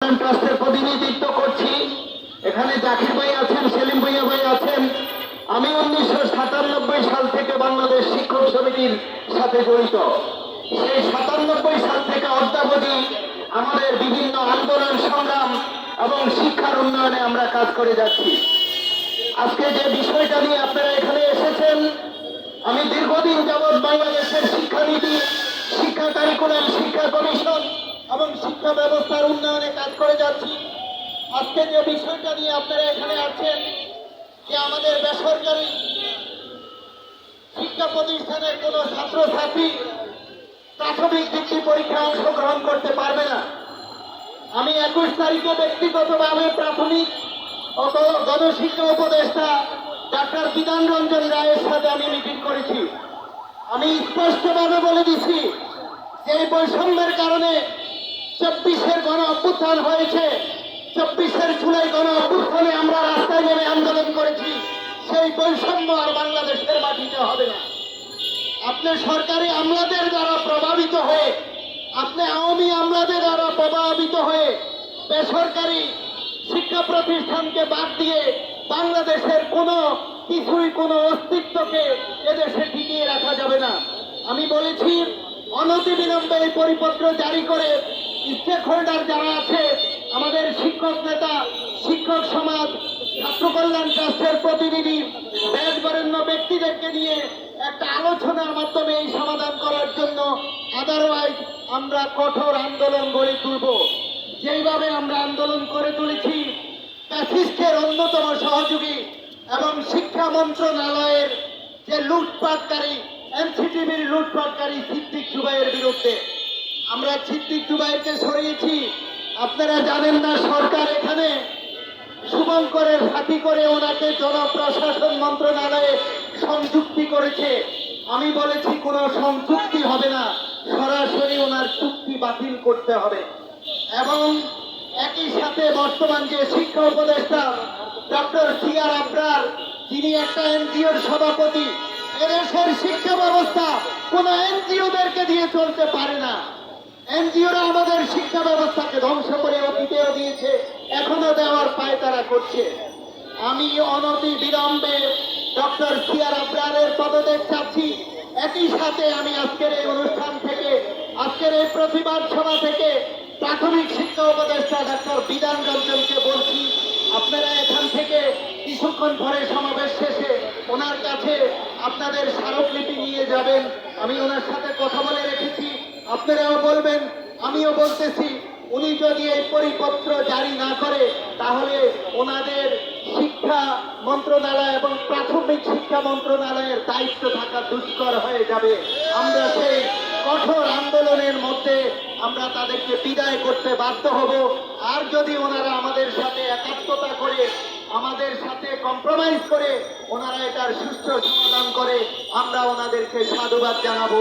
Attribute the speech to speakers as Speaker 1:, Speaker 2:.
Speaker 1: কল্যাণ ট্রাস্টের প্রতিনিধিত্ব করছি। এখানে জাকির ভাই আছেন, সেলিম ভুঁইয়া ভাই আছেন। আমি 1997 সাল থেকে বাংলাদেশ শিক্ষক সমিতির সাথে জড়িত। সেই 97 সাল থেকে অদ্যাবধি আমাদের বিভিন্ন আন্দোলন সংগ্রাম এবং শিক্ষার উন্নয়নে আমরা কাজ করে যাচ্ছি। আজকে যে বিষয়টা নিয়ে আপনারা এখানে এসেছেন, আমি দীর্ঘদিন যাবৎ বাংলাদেশের শিক্ষানীতি, শিক্ষা কারিকুলাম, শিক্ষা কমিশন এবং শিক্ষা ব্যবস্থার উন্নয়নে কাজ করে যাচ্ছি। আজকে যে বিষয়টা নিয়ে আপনারা এখানে আছেন, যে আমাদের বেসরকারি শিক্ষা প্রতিষ্ঠানের কোনো ছাত্রছাত্রী প্রাথমিক ডিগ্রি পরীক্ষায় অংশগ্রহণ করতে পারবে না। আমি 21 তারিখে ব্যক্তিগতভাবে প্রাথমিক ও গণশিক্ষা উপদেষ্টা ডাক্তার বিধান রঞ্জন রায়ের সাথে আমি মিটিং করেছি। আমি স্পষ্টভাবে বলে দিছি যে এই বৈষম্যের কারণে 24-এর গণ অভ্যুত্থান হয়েছে, 24-এর জুলাই গণ অভ্যুত্থানে আমরা রাস্তায় নেমে আন্দোলন করেছি। সেই বৈষম্য আর বাংলাদেশের মাটিতে হবে না। আপনি সরকারি আমলাদের দ্বারা প্রভাবিত হয়ে, আপনি আওয়ামী আমলাদের দ্বারা প্রভাবিত হয়ে বেসরকারি শিক্ষা প্রতিষ্ঠানকে বাদ দিয়ে বাংলাদেশের কোনো কিছুই, কোনো অস্তিত্বকে এদেশে টিকিয়ে রাখা যাবে না। আমি বলেছি অনতিবিলম্বে এই পরিপত্র জারি করে স্টেক হোল্ডার যারা আছে, আমাদের শিক্ষক নেতা, শিক্ষক সমাজ, ছাত্র কল্যাণ ট্রাস্টের প্রতিনিধি, বেশবরেণ্য ব্যক্তিদেরকে নিয়ে একটা আলোচনার মাধ্যমে এই সমাধান করার জন্য, আদারওয়াইজ আমরা কঠোর আন্দোলন গড়ে তুলব। যেইভাবে আমরা আন্দোলন করে তুলেছি, ফ্যাসিস্টের অন্যতম সহযোগী এবং শিক্ষা মন্ত্রণালয়ের যে লুটপাটকারী, এনসিটিভির লুটপাটকারী সিদ্দিক জুবাইয়ের বিরুদ্ধে আমরা সিদ্দিক জুবাইরকে সরিয়েছি। আপনারা জানেন না, সরকার এখানে শুভঙ্করের ফাঁকি করে ওনাকে জনপ্রশাসন মন্ত্রণালয়ে সংযুক্তি করেছে। আমি বলেছি কোনো সংযুক্তি হবে না, সরাসরি ওনার চুক্তি বাতিল করতে হবে। এবং একই সাথে বর্তমান যে শিক্ষা উপদেষ্টা ডক্টর সিআর আবরার, যিনি একটা এনজিওর সভাপতি, এদেশের শিক্ষা ব্যবস্থা কোনো এনজিওদেরকে দিয়ে চলতে পারে না। এনজিওরা আমাদের শিক্ষা ব্যবস্থাকে ধ্বংস করে অতীতেও দিয়েছে, এখনো দেওয়ার পায়তারা করছে। আমি অনতি বিলম্বে ডক্টর সিআর আবরারের পদত্যাগ চাচ্ছি। একই সাথে আমি আজকের এই অনুষ্ঠান থেকে, আজকের এই প্রতিবাদ সভা থেকে প্রাথমিক শিক্ষা উপদেষ্টা ডাক্তার বিধান রঞ্জনকে বলছি, আপনারা এখান থেকে কিছুক্ষণ পরে সমাবেশ শেষে ওনার কাছে আপনাদের স্মারকলিপি নিয়ে যাবেন। আমি ওনার সাথে কথা বলে রেখেছি, আপনারাও বলবেন, আমিও বলতেছি। উনি যদি এই পরিপত্র জারি না করে, তাহলে ওনাদের শিক্ষা মন্ত্রণালয় এবং প্রাথমিক শিক্ষা মন্ত্রণালয়ের দায়িত্ব থাকা দুষ্কর হয়ে যাবে। আমরা সেই কঠোর আন্দোলনের মধ্যে আমরা তাদেরকে বিদায় করতে বাধ্য হব। আর যদি ওনারা আমাদের সাথে একাত্মতা করে, আমাদের সাথে কম্প্রোমাইজ করে ওনারা এটার সুষ্ঠু সমাধান করে, আমরা ওনাদেরকে সাধুবাদ জানাবো।